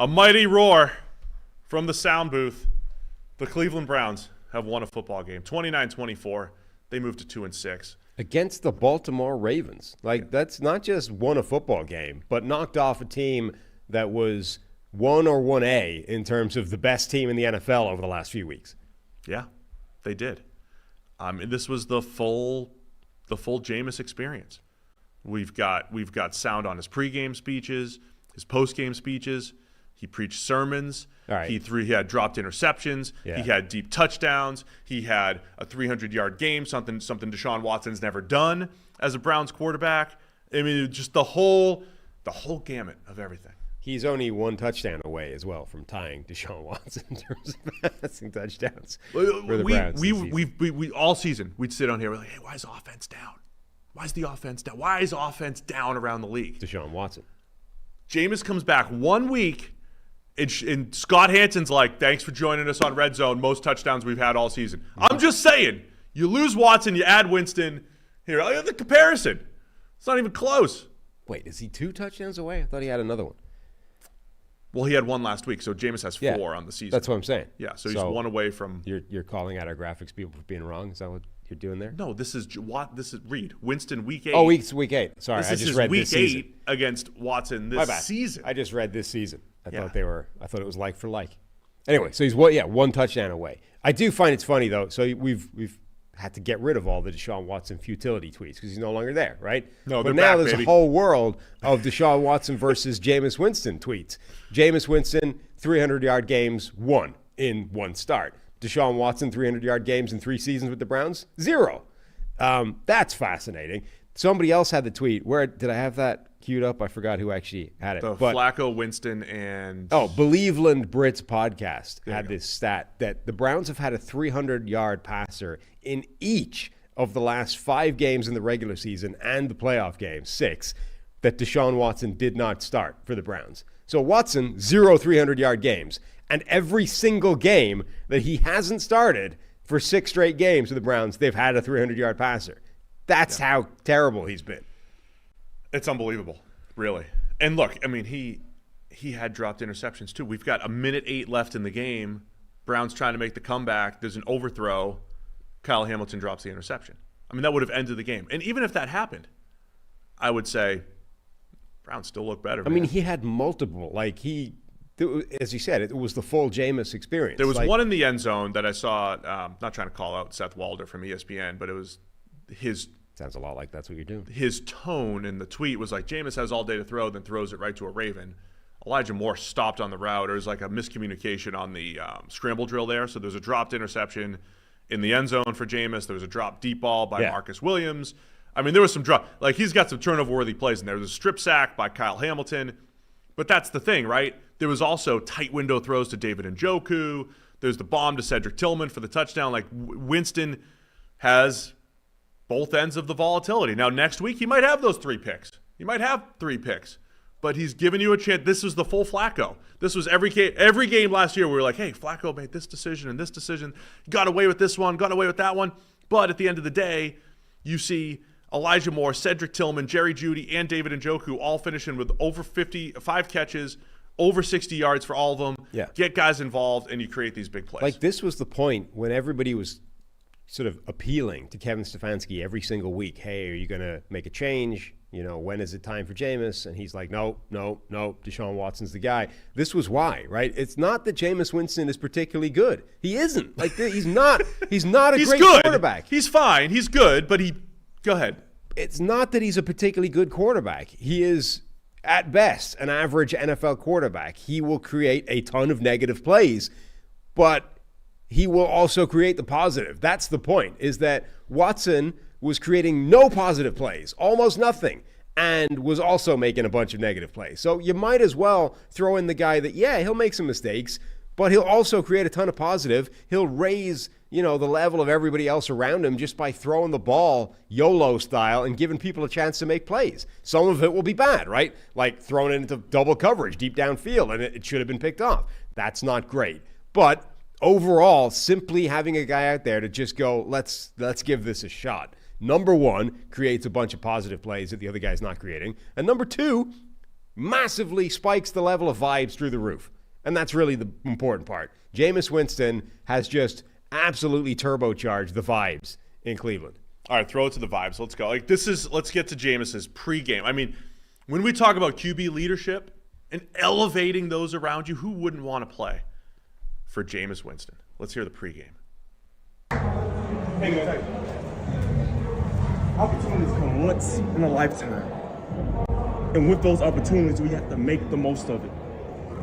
A mighty roar from the sound booth. The Cleveland Browns have won a football game. 29-24. They moved to 2-6. Against the Baltimore Ravens. That's not just won a football game, but knocked off a team that was 1 or 1A in terms of the best team in the NFL over the last few weeks. Yeah, they did. This was the full Jameis experience. We've got sound on his pregame speeches, his postgame speeches. He preached sermons. All right. He had dropped interceptions. Yeah. He had deep touchdowns. He had a 300-yard game, something Deshaun Watson's never done as a Browns quarterback. I mean, just the whole gamut of everything. He's only 1 touchdown away as well from tying Deshaun Watson in terms of passing touchdowns for the Browns. We all season we'd sit on here, we're like, hey, why is the offense down? Why is the offense down? Why is offense down around the league? Deshaun Watson. Jameis comes back 1 week. And Scott Hanson's like, thanks for joining us on Red Zone. Most touchdowns we've had all season. Mm-hmm. I'm just saying, you lose Watson, you add Winston. Here, I have the comparison. It's not even close. Wait, is he 2 touchdowns away? I thought he had another one. Well, he had 1 last week, so Jameis has 4 on the season. That's what I'm saying. Yeah, so he's 1 away from. You're calling out our graphics people for being wrong. Is that what you're doing there? No, this is Reed Winston week 8. Oh, week 8. Sorry, I just read week 8 against Watson this season. I just read this season. I thought it was like for like. Anyway, so he's 1 touchdown away. I do find it's funny though. So we've had to get rid of all the Deshaun Watson futility tweets because he's no longer there, right? No, but now there's a whole world of Deshaun Watson versus Jameis Winston tweets. Jameis Winston 300-yard games, 1 in 1 start. Deshaun Watson 300-yard games in 3 seasons with the Browns, 0. That's fascinating. Somebody else had the tweet. Where did I have that queued up? I forgot who actually had it. Flacco, Winston, and Believeland Brits podcast had this stat that the Browns have had a 300-yard passer in each of the last 5 games in the regular season and the playoff games, 6, that Deshaun Watson did not start for the Browns. So Watson, 0 300-yard games. And every single game that he hasn't started for 6 straight games with the Browns, they've had a 300-yard passer. That's how terrible he's been. It's unbelievable, really. And look, I mean, he had dropped interceptions too. We've got 1:08 left in the game. Browns trying to make the comeback. There's an overthrow. Kyle Hamilton drops the interception. I mean, that would have ended the game. And even if that happened, I would say Browns still look better. I mean, he had multiple. As you said, it was the full Jameis experience. There was one in the end zone that I saw, not trying to call out Seth Walder from ESPN, but it was his – sounds a lot like that's what you're doing. His tone in the tweet was like, Jameis has all day to throw, then throws it right to a Raven. Elijah Moore stopped on the route. There was like a miscommunication on the scramble drill there. So there's a dropped interception in the end zone for Jameis. There was a dropped deep ball by Marcus Williams. I mean, there was some drop. Like, he's got some turnover-worthy plays in there. There's a strip sack by Kyle Hamilton. But that's the thing, right? There was also tight window throws to David Njoku. There's the bomb to Cedric Tillman for the touchdown. Like, Winston has both ends of the volatility. Now, next week, he might have those 3 picks. He might have 3 picks. But he's given you a chance. This was the full Flacco. This was every game last year we were like, hey, Flacco made this decision and this decision. Got away with this one, got away with that one. But at the end of the day, you see Elijah Moore, Cedric Tillman, Jerry Jeudy, and David Njoku all finishing with over 5 catches, over 60 yards for all of them. Yeah. Get guys involved, and you create these big plays. Like, this was the point when everybody was sort of appealing to Kevin Stefanski every single week. Hey, are you going to make a change? You know, when is it time for Jameis? And he's like, no, Deshaun Watson's the guy. This was why, right? It's not that Jameis Winston is particularly good. He isn't. Like, he's not a great quarterback. He's fine. He's good, but go ahead. It's not that he's a particularly good quarterback. He is, at best, an average NFL quarterback. He will create a ton of negative plays, but he will also create the positive. That's the point, is that Watson was creating no positive plays, almost nothing, and was also making a bunch of negative plays. So you might as well throw in the guy that, he'll make some mistakes, but he'll also create a ton of positive. He'll raise, the level of everybody else around him just by throwing the ball YOLO style and giving people a chance to make plays. Some of it will be bad, right? Like throwing it into double coverage deep downfield, and it should have been picked off. That's not great. But overall, simply having a guy out there to just go, let's give this a shot. Number one, creates a bunch of positive plays that the other guy's not creating. And number two, massively spikes the level of vibes through the roof. And that's really the important part. Jameis Winston has just absolutely turbocharged the vibes in Cleveland. All right, throw it to the vibes. Let's go. Let's get to Jameis's pregame. I mean, when we talk about QB leadership and elevating those around you, who wouldn't want to play for Jameis Winston? Let's hear the pregame. Hang on. Opportunities come once in a lifetime. And with those opportunities, we have to make the most of it.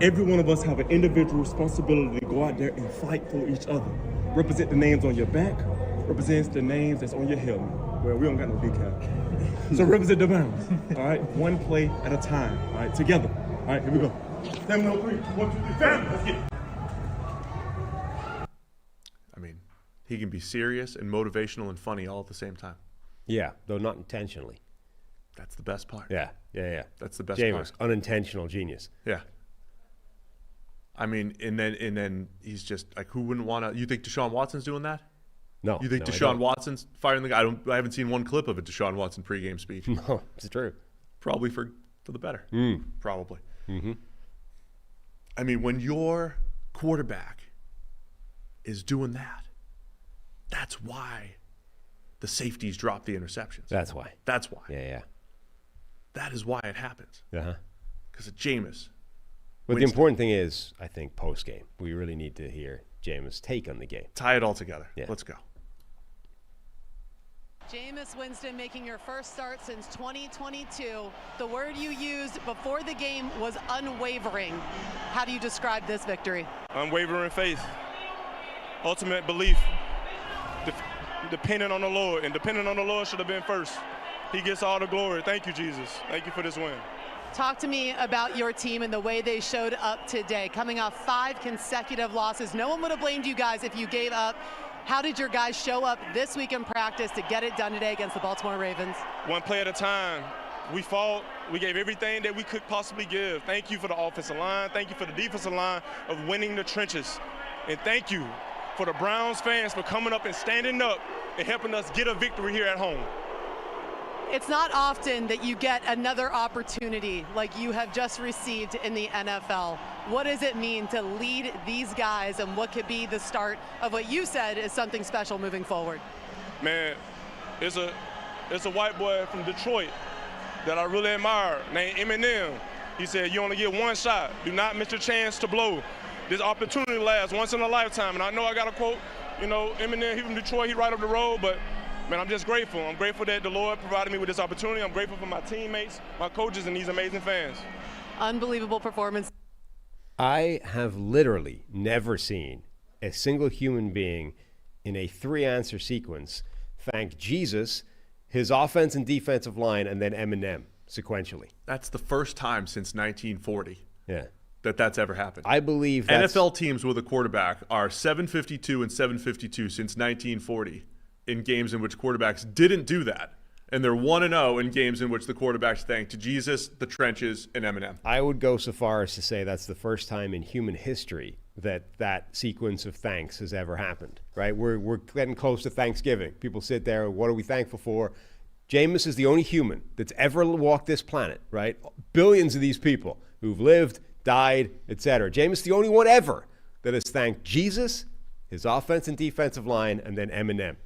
Every one of us have an individual responsibility to go out there and fight for each other. Represent the names on your back, represents the names that's on your helmet. Well, we don't got no decal. So represent the Browns, all right? One play at a time, all right? Together. All right, here we go. 7 on 3. 1, 2, 3, family. Let's get it. I mean, he can be serious and motivational and funny all at the same time. Yeah, though not intentionally. That's the best part. Yeah. That's the best Jameis, part. unintentional genius. Yeah. I mean, and then he's just like, who wouldn't want to? You think Deshaun Watson's doing that? No. You think no, Deshaun Watson's firing the guy? I haven't seen one clip of a Deshaun Watson pregame speech. No, it's true. Probably for the better. Probably. Mm-hmm. I mean, when your quarterback is doing that, that's why the safeties drop the interceptions. That's why. That's why. Yeah. That is why it happens. Uh-huh. Because of Jameis. But Winston. the important thing is, I think, post-game. We really need to hear Jameis' take on the game. Tie it all together. Yeah. Let's go. Jameis Winston making your first start since 2022. The word you used before the game was unwavering. How do you describe this victory? Unwavering faith, ultimate belief, depending on the Lord, and depending on the Lord should have been first. He gets all the glory. Thank you, Jesus. Thank you for this win. Talk to me about your team and the way they showed up today. Coming off 5 consecutive losses, no one would have blamed you guys if you gave up. How did your guys show up this week in practice to get it done today against the Baltimore Ravens? One play at a time. We fought. We gave everything that we could possibly give. Thank you for the offensive line. Thank you for the defensive line of winning the trenches. And thank you for the Browns fans for coming up and standing up and helping us get a victory here at home. It's not often that you get another opportunity like you have just received in the NFL. What does it mean to lead these guys, and what could be the start of what you said is something special moving forward? Man, it's a white boy from Detroit that I really admire named Eminem. He said, you only get one shot. Do not miss your chance to blow. This opportunity lasts once in a lifetime. And I know I got a quote, Eminem, he from Detroit, he right up the road, but man, I'm just grateful. I'm grateful that the Lord provided me with this opportunity. I'm grateful for my teammates, my coaches, and these amazing fans. Unbelievable performance. I have literally never seen a single human being in a 3-answer sequence thank Jesus, his offense and defensive line, and then Eminem sequentially. That's the first time since 1940 Yeah. that's ever happened. I believe that's... NFL teams with a quarterback are 752 and 752 since 1940 in games in which quarterbacks didn't do that. And they're 1-0 in games in which the quarterbacks thanked Jesus, the trenches, and Eminem. I would go so far as to say that's the first time in human history that sequence of thanks has ever happened, right? We're getting close to Thanksgiving. People sit there, what are we thankful for? Jameis is the only human that's ever walked this planet, right? Billions of these people who've lived, died, etc. Jameis is the only one ever that has thanked Jesus, his offense and defensive line, and then Eminem.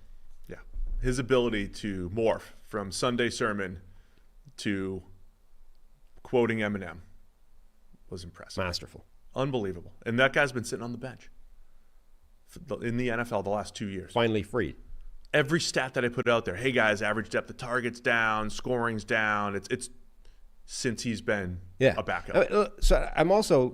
Yeah. His ability to morph from Sunday sermon to quoting Eminem was impressive. Masterful. Unbelievable. And that guy's been sitting on the bench in the NFL the last 2 years. Finally freed. Every stat that I put out there, hey guys, average depth of targets down, scoring's down. It's since he's been a backup. So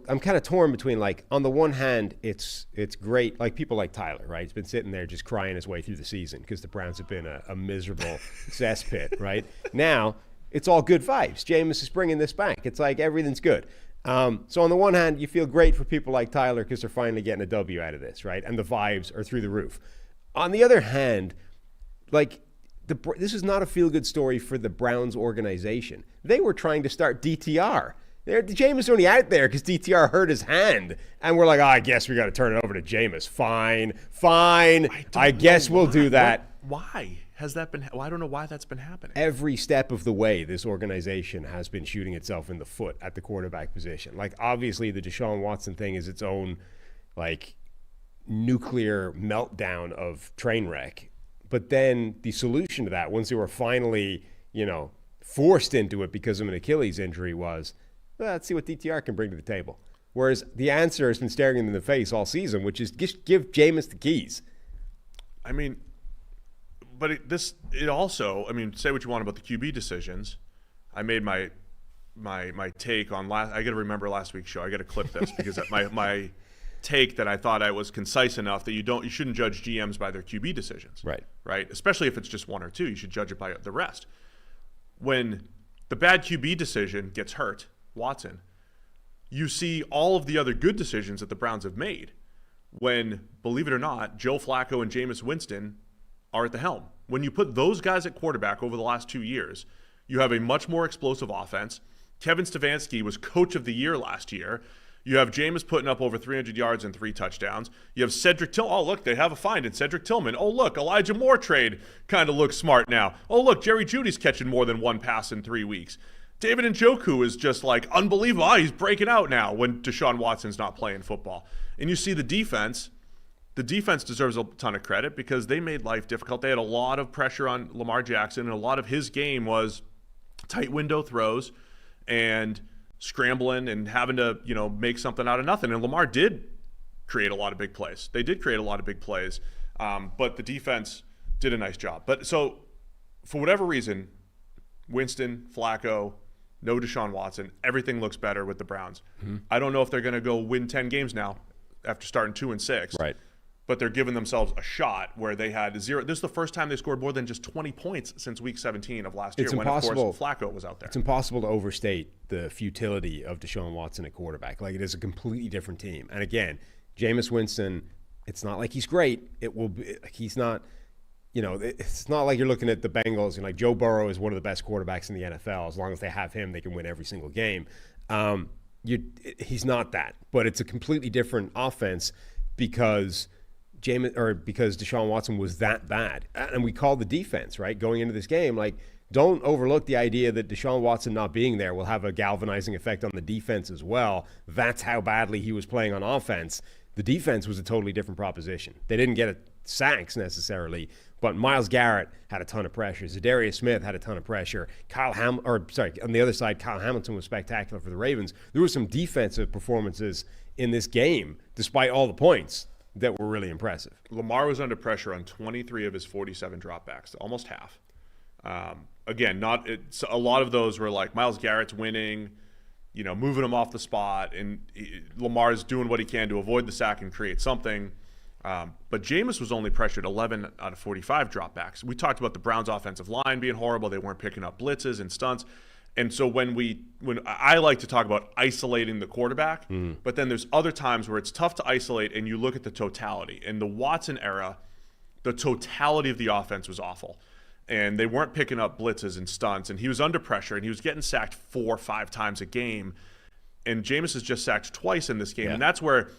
I'm kind of torn between, like, on the one hand, it's great, like people like Tyler, right? He's been sitting there just crying his way through the season because the Browns have been a miserable cesspit, right? Now it's all good vibes. Jameis is bringing this back. It's like everything's good. So on the one hand, you feel great for people like Tyler because they're finally getting a W out of this, right? And the vibes are through the roof. On the other hand, like, this is not a feel-good story for the Browns organization. They were trying to start DTR. Jameis only out there because DTR hurt his hand. And we're like, I guess we got to turn it over to Jameis. Fine. I guess we'll do that. Why? has that been? Well, I don't know why that's been happening. Every step of the way, this organization has been shooting itself in the foot at the quarterback position. Like, obviously, the Deshaun Watson thing is its own, like, nuclear meltdown of train wreck. But then the solution to that, once they were finally, forced into it because of an Achilles injury, was, well, let's see what DTR can bring to the table. Whereas the answer has been staring them in the face all season, which is just give Jameis the keys. I mean, but it also, say what you want about the QB decisions. I made my take on I got to remember last week's show. I got to clip this because my take that I thought I was concise enough that you shouldn't judge GMs by their QB decisions. Right. Especially if it's just one or two, you should judge it by the rest. When the bad QB decision gets hurt, Watson, you see all of the other good decisions that the Browns have made. When, believe it or not, Joe Flacco and Jameis Winston are at the helm. When you put those guys at quarterback over the last 2 years, you have a much more explosive offense. Kevin Stefanski was coach of the year last year. You have Jameis putting up over 300 yards and 3 touchdowns. You have Cedric Tillman. Oh, look, they have a find in Cedric Tillman. Oh, look, Elijah Moore trade kind of looks smart now. Oh, look, Jerry Jeudy's catching more than one pass in 3 weeks. David Njoku is just like unbelievable. Oh, he's breaking out now when Deshaun Watson's not playing football. And you see the defense. The defense deserves a ton of credit because they made life difficult. They had a lot of pressure on Lamar Jackson, and a lot of his game was tight window throws and scrambling and having to, make something out of nothing. And Lamar did create a lot of big plays. They did create a lot of big plays, but the defense did a nice job. But so for whatever reason, Winston, Flacco, no Deshaun Watson, everything looks better with the Browns. Mm-hmm. I don't know if they're going to go win 10 games now after starting 2-6. Right. But they're giving themselves a shot where they had 0. This is the first time they scored more than just 20 points since week 17 of last year when, of course, Flacco was out there. It's impossible to overstate the futility of Deshaun Watson at quarterback. Like, it is a completely different team. And again, Jameis Winston, it's not like he's great. It will be, he's not, it's not like you're looking at the Bengals and like Joe Burrow is one of the best quarterbacks in the NFL. As long as they have him, they can win every single game. He's not that, but it's a completely different offense because Deshaun Watson was that bad. And we called the defense, right, going into this game. Like, don't overlook the idea that Deshaun Watson not being there will have a galvanizing effect on the defense as well. That's how badly he was playing on offense. The defense was a totally different proposition. They didn't get sacks necessarily, but Myles Garrett had a ton of pressure. Zadarius Smith had a ton of pressure. On the other side, Kyle Hamilton was spectacular for the Ravens. There were some defensive performances in this game, despite all the points, that were really impressive. Lamar was under pressure on 23 of his 47 dropbacks, almost half. Again, a lot of those were like Myles Garrett's winning, moving him off the spot, and Lamar's doing what he can to avoid the sack and create something. But Jameis was only pressured 11 out of 45 dropbacks. We talked about the Browns' offensive line being horrible. They weren't picking up blitzes and stunts. And so when I like to talk about isolating the quarterback, but then there's other times where it's tough to isolate and you look at the totality. In the Watson era, the totality of the offense was awful. And they weren't picking up blitzes and stunts. And he was under pressure and he was getting sacked 4 or 5 times a game. And Jameis is just sacked twice in this game. Yeah. And that's where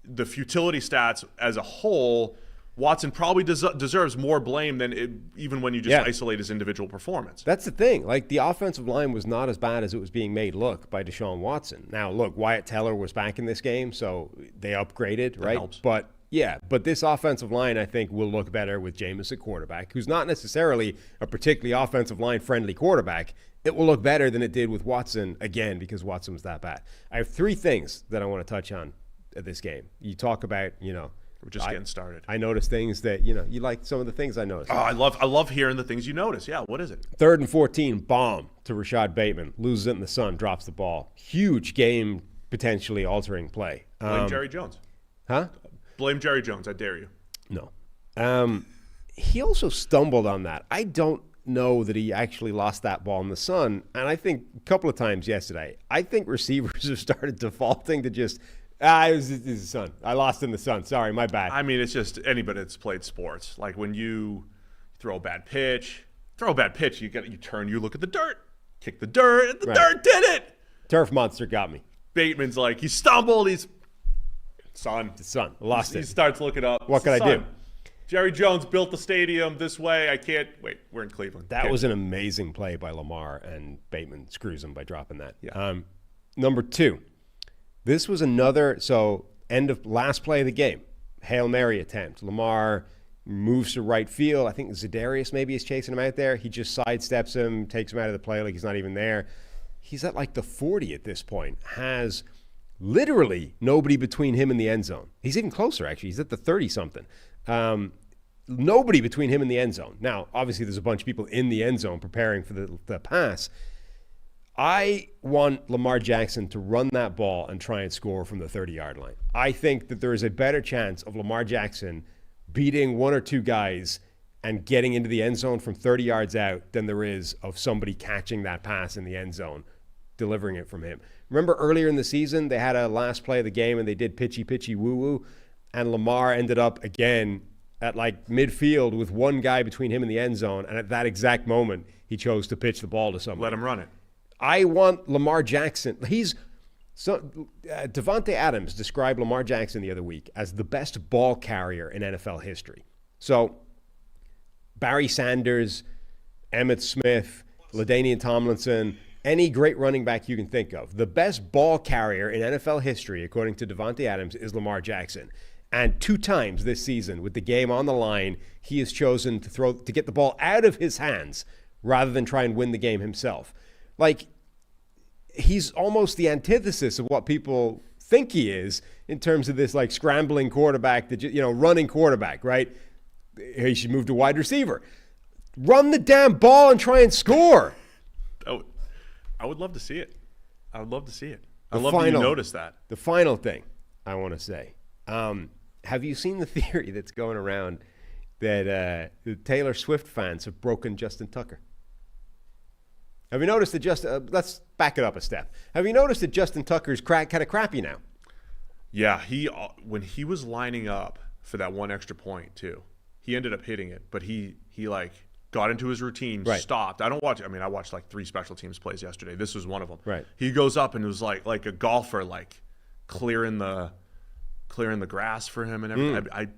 the futility stats as a whole, Watson probably deserves more blame than even when you just isolate his individual performance. That's the thing. Like, the offensive line was not as bad as it was being made look by Deshaun Watson. Now, look, Wyatt Teller was back in this game, so they upgraded, right? Helps. But this offensive line, I think, will look better with Jameis at quarterback, who's not necessarily a particularly offensive line-friendly quarterback. It will look better than it did with Watson, again, because Watson was that bad. I have 3 things that I want to touch on at this game. You talk about, we're just getting started. I noticed things that, you like some of the things I noticed. Oh, I love hearing the things you notice. Yeah, what is it? 3rd and 14, bomb to Rashad Bateman. Loses it in the sun, drops the ball. Huge game, potentially altering play. Blame Jerry Jones. Huh? Blame Jerry Jones. I dare you. No. He also stumbled on that. I don't know that he actually lost that ball in the sun. And I think a couple of times yesterday, I think receivers have started defaulting to just – it was the sun. I lost in the sun. Sorry, my bad. I mean, it's just anybody that's played sports. Like when you throw a bad pitch, you turn, you look at the dirt, kick the dirt, and the dirt did it. Turf monster got me. Bateman's like, he stumbled, the sun. I lost it. He starts looking up. What can I do? Jerry Jones built the stadium this way. I can't wait. We're in Cleveland. That was an amazing play by Lamar, and Bateman screws him by dropping that. Yeah. Number 2, this was another, end of last play of the game, Hail Mary attempt. Lamar moves to right field. I think Za'Darius maybe is chasing him out there. He just sidesteps him, takes him out of the play like he's not even there. He's at like the 40 at this point, has literally nobody between him and the end zone. He's even closer, actually. He's at the 30-something. Nobody between him and the end zone. Now, obviously, there's a bunch of people in the end zone preparing for the pass. I want Lamar Jackson to run that ball and try and score from the 30-yard line. I think that there is a better chance of Lamar Jackson beating one or two guys and getting into the end zone from 30 yards out than there is of somebody catching that pass in the end zone, delivering it from him. Remember earlier in the season, they had a last play of the game and they did pitchy woo-woo, and Lamar ended up again at like midfield with one guy between him and the end zone, and at that exact moment, he chose to pitch the ball to somebody. Let him run it. I want Lamar Jackson. Davante Adams described Lamar Jackson the other week as the best ball carrier in NFL history. So Barry Sanders, Emmitt Smith, LaDainian Tomlinson, any great running back you can think of. The best ball carrier in NFL history, according to Davante Adams, is Lamar Jackson. And 2 times this season, with the game on the line, he has chosen to get the ball out of his hands rather than try and win the game himself. Like, he's almost the antithesis of what people think he is in terms of this like scrambling quarterback, running quarterback, right? He should move to wide receiver. Run the damn ball and try and score. Oh, I would love to see it. I would love to see it. I love that you noticed that. The final thing I want to say. Have you seen the theory that's going around that the Taylor Swift fans have broken Justin Tucker? Have you noticed that let's back it up a step. Have you noticed that Justin Tucker's kind of crappy now? Yeah, when he was lining up for that one extra point too, he ended up hitting it, but he like got into his routine, right. Stopped. I watched like 3 special teams plays yesterday. This was one of them. Right. He goes up and it was like a golfer, like clearing the grass for him and everything.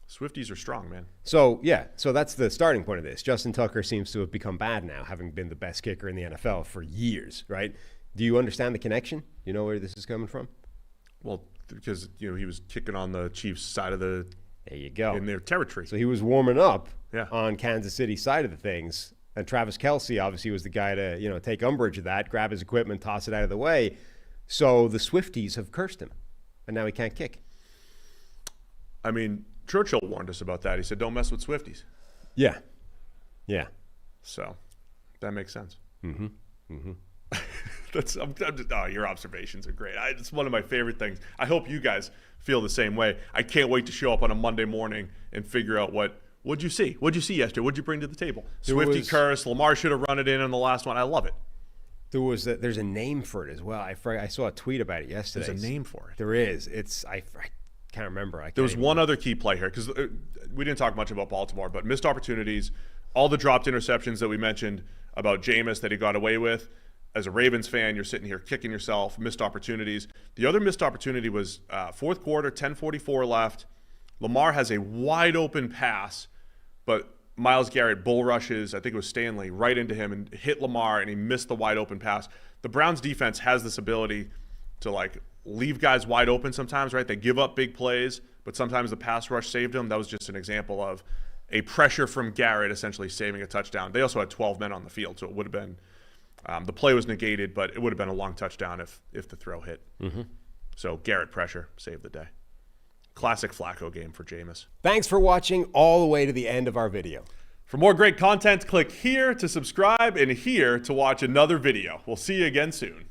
Swifties are strong, man. So that's the starting point of this. Justin Tucker seems to have become bad now, having been the best kicker in the NFL for years, right? Do you understand the connection? You know where this is coming from? Well, because he was kicking on the Chiefs' side of the. There you go. In their territory. So he was warming up on Kansas City's side of the things, and Travis Kelce obviously was the guy to take umbrage of that, grab his equipment, toss it out of the way. So the Swifties have cursed him, and now he can't kick. I mean, Churchill warned us about that. He said, "Don't mess with Swifties." Yeah. So that makes sense. Mm-hmm. Your observations are great. It's one of my favorite things. I hope you guys feel the same way. I can't wait to show up on a Monday morning and figure out what'd you see? What'd you see yesterday? What'd you bring to the table? Swiftie curse. Lamar should have run it in the last one. I love it. There's a name for it as well. I saw a tweet about it yesterday. There's a name for it. There is. I can't remember. There was one other key play here because we didn't talk much about Baltimore, but missed opportunities, all the dropped interceptions that we mentioned about Jameis that he got away with. As a Ravens fan, you're sitting here kicking yourself, missed opportunities. The other missed opportunity was fourth quarter, 10:44 left. Lamar has a wide open pass, but Myles Garrett bull rushes, I think it was Stanley, right into him and hit Lamar, and he missed the wide open pass. The Browns defense has this ability to leave guys wide open sometimes, right? They give up big plays, but sometimes the pass rush saved them. That was just an example of a pressure from Garrett essentially saving a touchdown. They also had 12 men on the field, so it would have been the play was negated, but it would have been a long touchdown if the throw hit. Mm-hmm. So Garrett pressure saved the day. Classic Flacco game for Jameis. Thanks for watching all the way to the end of our video. For more great content, click here to subscribe and here to watch another video. We'll see you again soon.